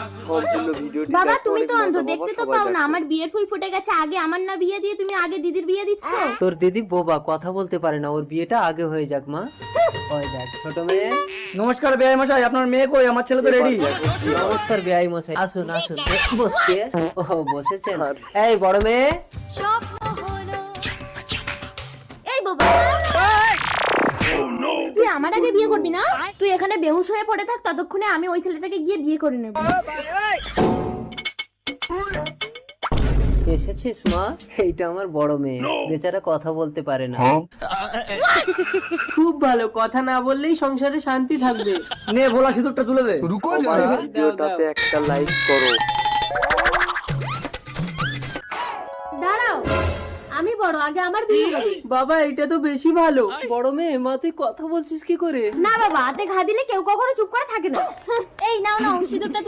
সম্পূর্ণ ভিডিওটি বাবা দেখো, তুমি অনেক তো অন্ধ, মজা পাবো, দেখতে তো সবাই পাও না দেখো। আমার বিয়ের ফুল ফুটে গেছে। আগে আমার না বিয়ে দিয়ে তুমি আগে দিদির বিয়ে দিচ্ছ। তোর দিদি বোবা, কথা বলতে পারে না, ওর বিয়েটা আগে হয়ে যাক মা। ওই দেখ ছোট মেয়ে। নমস্কার বেয়াই মশাই, আপনার মেয়ে কই? আমার ছেলে তো রেডি। নমস্কার বেয়াই মশাই, আসুন আসুন বসতে। ও বসেছেন। এই বড় মেয়ে, এই বাবা তুই আমার আগে বিয়ে করবি না? তুই এখানে বেহুশ হয়ে পড়ে থাক, ততক্ষণে আমি ওই ছেলেটাকে গিয়ে বিয়ে করে নেব। এসেছিস মা? এইটা আমার বড় মেয়ে, বেচারা কথা বলতে পারে না। খুব ভালো, কথা না বললেই সংসারে শান্তি থাকবে। নে ভোলা সিঁদুরটা তুলে দে। সবাই ভিডিওটাতে একটা লাইক করো। দাঁড়াও, আমি বড়, আগে আমার বিয়ে হবে। বাবা এটা তো বেশি ভালো। বড় মেয়ে, মা তুই কথা বলছিস কি করে? না বাবা, হাতে ঘা দিলে কেউ কখনো চুপ করে থাকে না। এই নাও নাও সিঁদুরটা